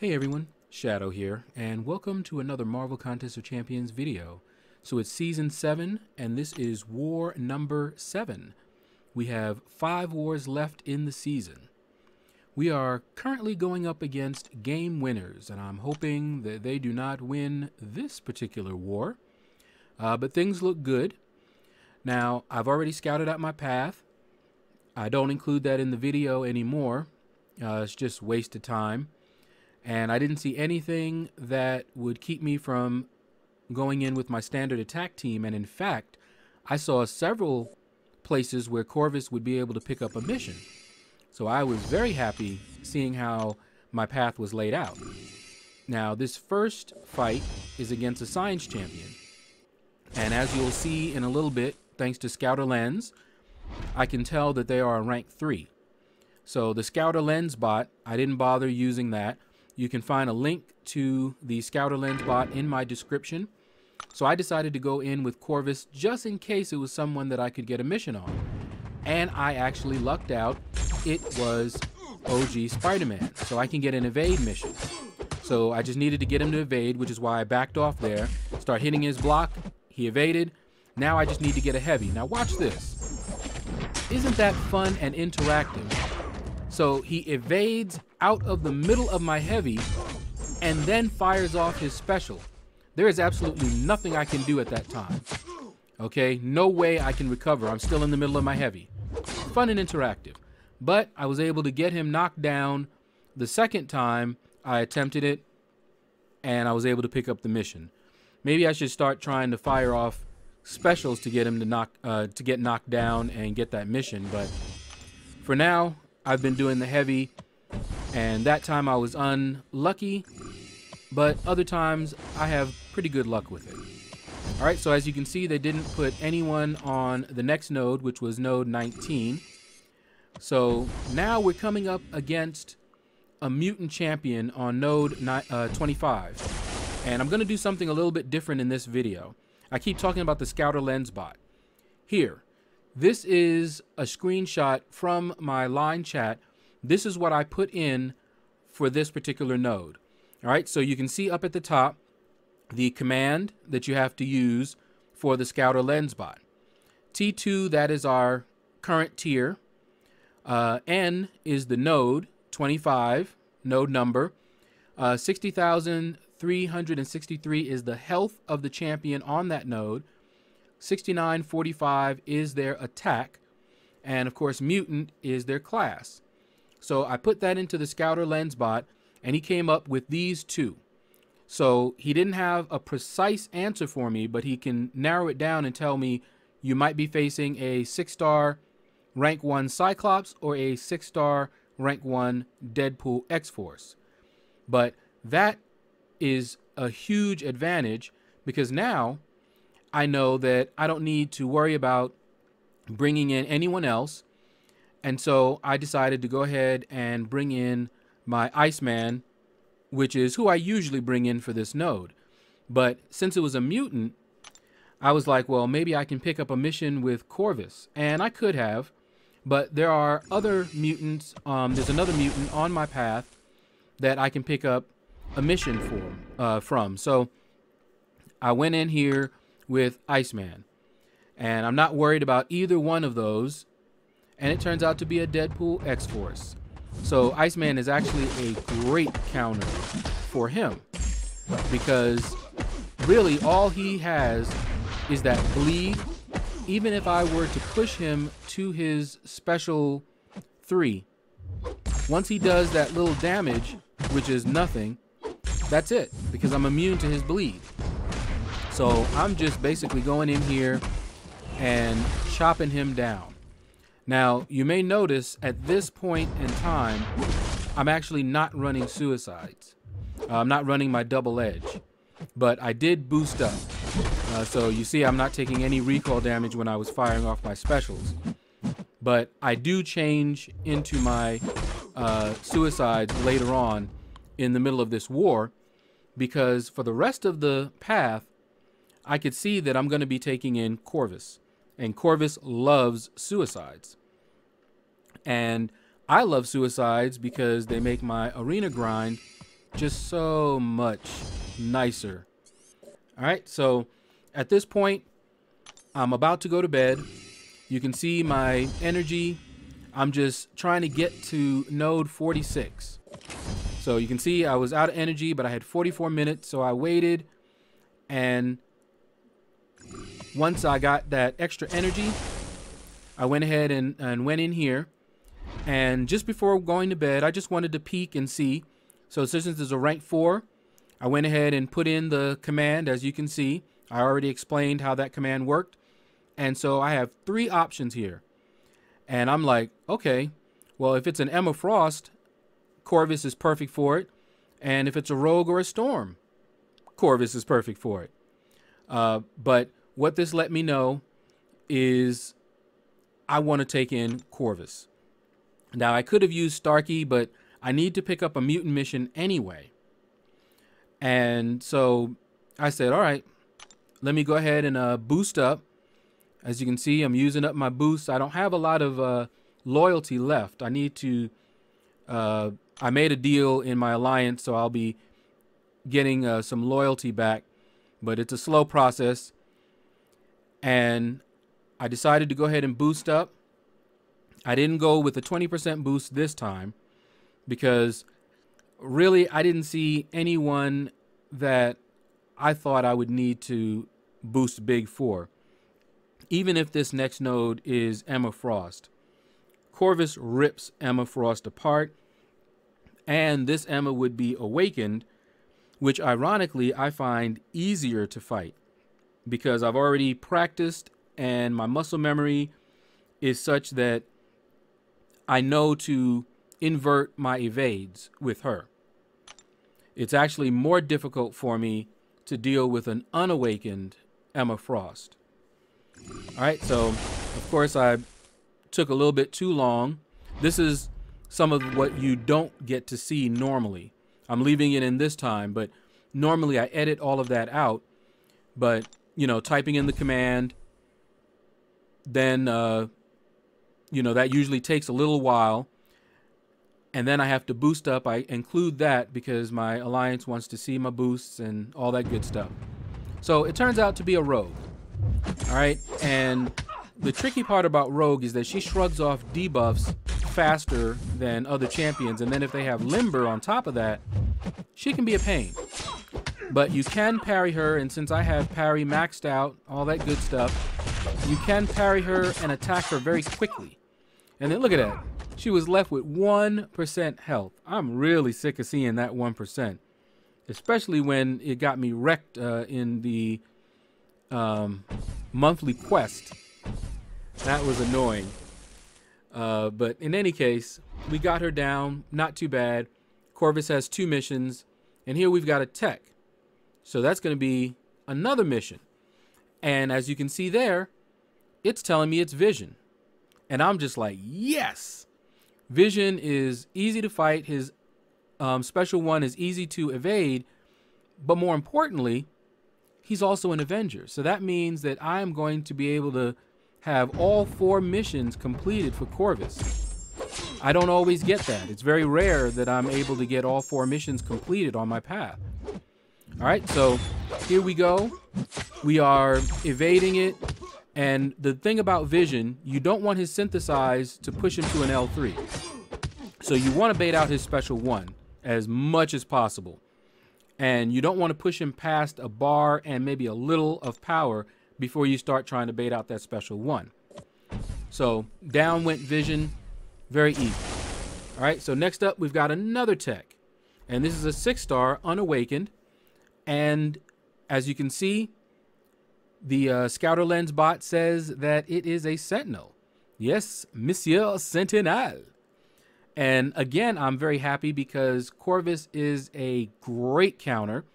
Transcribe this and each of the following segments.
Hey everyone, Shaedow here, and welcome to another Marvel Contest of Champions video. So it's Season 7, and this is War number 7. We have 5 wars left in the season. We are currently going up against game winners, and I'm hoping that they do not win this particular war. But things look good. Now, I've already scouted out my path. I don't include that in the video anymore. It's just wasted time. And I didn't see anything that would keep me from going in with my standard attack team. And in fact, I saw several places where Corvus would be able to pick up a mission. So I was very happy seeing how my path was laid out. Now, this first fight is against a science champion. And as you'll see in a little bit, thanks to Scouter Lens, I can tell that they are rank 3. So the Scouter Lens bot, I didn't bother using that. You can find a link to the Scouter Lens bot in my description. So I decided to go in with Corvus just in case it was someone that I could get a mission on. And I actually lucked out. It was OG Spider-Man. So I can get an evade mission. So I just needed to get him to evade, which is why I backed off there. Start hitting his block. He evaded. Now I just need to get a heavy. Now watch this. Isn't that fun and interactive? So he evades out of the middle of my heavy and then fires off his special. There is absolutely nothing I can do at that time. Okay, no way I can recover. I'm still in the middle of my heavy. Fun and interactive. But I was able to get him knocked down the second time I attempted it, and I was able to pick up the mission. Maybe I should start trying to fire off specials to get him to get knocked down and get that mission. But for now, I've been doing the heavy, and that time I was unlucky, but other times I have pretty good luck with it. All right, so as you can see, they didn't put anyone on the next node, which was node 19. So now we're coming up against a mutant champion on node 25. And I'm going to do something a little bit different in this video. I keep talking about the Scouter Lens bot. Here. This is a screenshot from my line chat. This is what I put in for this particular node. All right, so you can see up at the top the command that you have to use for the Scouter Lens bot. T2, that is our current tier. N is the node, 25, node number. 60,363 is the health of the champion on that node. 6945 is their attack, and of course mutant is their class. So I put that into the Scouter Lens bot, and he came up with these two. So he didn't have a precise answer for me, but he can narrow it down and tell me you might be facing a 6-star rank 1 Cyclops or a 6-star rank 1 Deadpool X-Force. But that is a huge advantage because now I know that I don't need to worry about bringing in anyone else. And so I decided to go ahead and bring in my Iceman, which is who I usually bring in for this node. But since it was a mutant, I was like, well, maybe I can pick up a mission with Corvus. And I could have, but there are other mutants. There's another mutant on my path that I can pick up a mission from. So I went in here with Iceman, and I'm not worried about either one of those, and it turns out to be a Deadpool X-Force. So Iceman is actually a great counter for him because really all he has is that bleed. Even if I were to push him to his special 3, once he does that little damage, which is nothing, that's it, because I'm immune to his bleed. So I'm just basically going in here and chopping him down. Now, you may notice at this point in time, I'm actually not running suicides. I'm not running my double edge, but I did boost up. So you see I'm not taking any recoil damage when I was firing off my specials. But I do change into my suicides later on in the middle of this war, because for the rest of the path, I could see that I'm going to be taking in Corvus. And Corvus loves suicides. And I love suicides because they make my arena grind just so much nicer. All right, so at this point, I'm about to go to bed. You can see my energy. I'm just trying to get to node 46. So you can see I was out of energy, but I had 44 minutes, so I waited. And once I got that extra energy, I went ahead and went in here. And just before going to bed, I just wanted to peek and see. So since there's a rank 4, I went ahead and put in the command. As you can see, I already explained how that command worked. And so I have 3 options here. And I'm like, okay, well, if it's an Emma Frost, Corvus is perfect for it. And if it's a Rogue or a Storm, Corvus is perfect for it. But what this let me know is I want to take in Corvus. Now, I could have used Starkey, but I need to pick up a mutant mission anyway. And so I said, all right, let me go ahead and boost up. As you can see, I'm using up my boost. I don't have a lot of loyalty left. I need to, I made a deal in my alliance, so I'll be getting some loyalty back, but it's a slow process. And I decided to go ahead and boost up. I didn't go with a 20% boost this time because really I didn't see anyone that I thought I would need to boost big for. Even if this next node is Emma Frost, Corvus rips Emma Frost apart, and this Emma would be awakened, which ironically I find easier to fight because I've already practiced and my muscle memory is such that I know to invert my evades with her. It's actually more difficult for me to deal with an unawakened Emma Frost. All right, so of course I took a little bit too long. This is some of what you don't get to see normally. I'm leaving it in this time, but normally I edit all of that out. But, you know, typing in the command, then, you know, that usually takes a little while. And then I have to boost up. I include that because my alliance wants to see my boosts and all that good stuff. So it turns out to be a rogue. All right, and the tricky part about Rogue is that she shrugs off debuffs faster than other champions, and then if they have Limber on top of that, she can be a pain. But you can parry her, and since I have parry maxed out, all that good stuff, you can parry her and attack her very quickly. And then look at that. She was left with 1% health. I'm really sick of seeing that 1%, especially when it got me wrecked in the monthly quest. That was annoying. But in any case, we got her down. Not too bad. Corvus has 2 missions. And here we've got a tech. So that's going to be another mission. And as you can see there, it's telling me it's Vision. And I'm just like, yes! Vision is easy to fight. His special one is easy to evade. But more importantly, he's also an Avenger. So that means that I'm going to be able to have all 4 missions completed for Corvus. I don't always get that. It's very rare that I'm able to get all 4 missions completed on my path. All right, so here we go. We are evading it. And the thing about Vision, you don't want his synthesize to push him to an L3. So you want to bait out his special one as much as possible. And you don't want to push him past a bar and maybe a little of power before you start trying to bait out that special one. So down went Vision, very easy. All right, so next up we've got another tech. And this is a 6-star unawakened. And as you can see, the Scouter Lens bot says that it is a Sentinel. Yes, Monsieur Sentinel. And again, I'm very happy because Corvus is a great counter.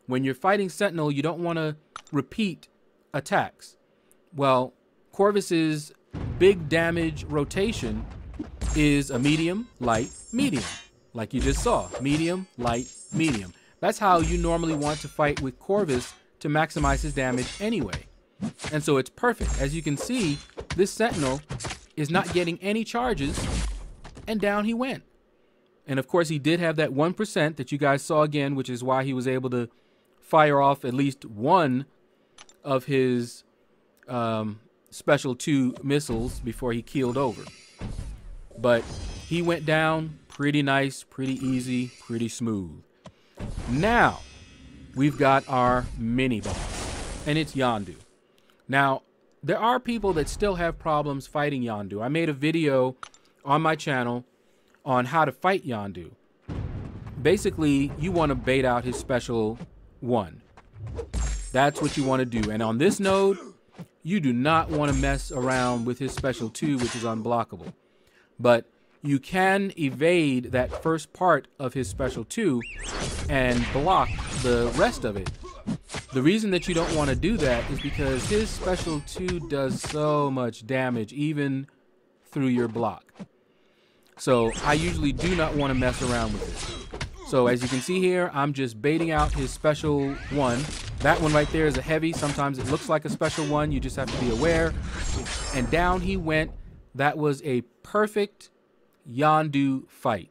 When you're fighting Sentinel, you don't want to repeat attacks. Well, Corvus's big damage rotation is a medium, light, medium. Like you just saw, medium, light, medium. That's how you normally want to fight with Corvus to maximize his damage anyway. And so it's perfect. As you can see, this Sentinel is not getting any charges, and down he went. And of course, he did have that 1% that you guys saw again, which is why he was able to fire off at least one of his special 2 missiles before he keeled over. But he went down pretty nice, pretty easy, pretty smooth. Now, we've got our mini boss, and it's Yondu. Now, there are people that still have problems fighting Yondu. I made a video on my channel on how to fight Yondu. Basically, you want to bait out his special 1. That's what you want to do. And on this node, you do not want to mess around with his special 2, which is unblockable. But you can evade that first part of his special 2 and block the rest of it. The reason that you don't want to do that is because his special 2 does so much damage, even through your block. So I usually do not want to mess around with it. So as you can see here, I'm just baiting out his special 1. That one right there is a heavy. Sometimes it looks like a special 1. You just have to be aware. And down he went. That was a perfect Yondu fight.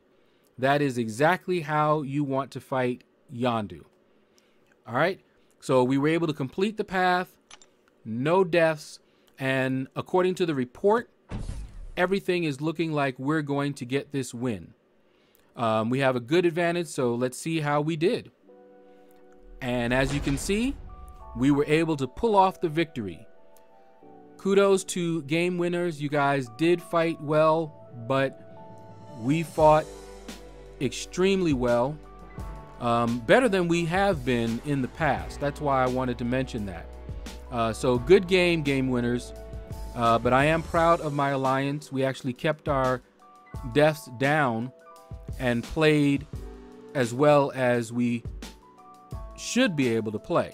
That is exactly how you want to fight Yondu. All right. So we were able to complete the path. No deaths. And according to the report, everything is looking like we're going to get this win. We have a good advantage, so let's see how we did. And as you can see, we were able to pull off the victory. Kudos to game winners. You guys did fight well, but we fought extremely well. Better than we have been in the past. That's why I wanted to mention that. So good game, game winners. But I am proud of my alliance. We actually kept our deaths down and played as well as we should be able to play.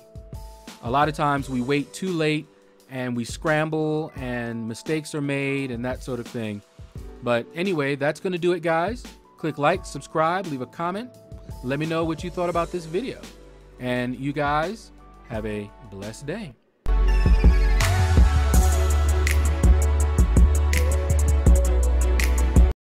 A lot of times we wait too late and we scramble and mistakes are made and that sort of thing. But anyway, that's going to do it, guys. Click like, subscribe, leave a comment. Let me know what you thought about this video. And you guys have a blessed day.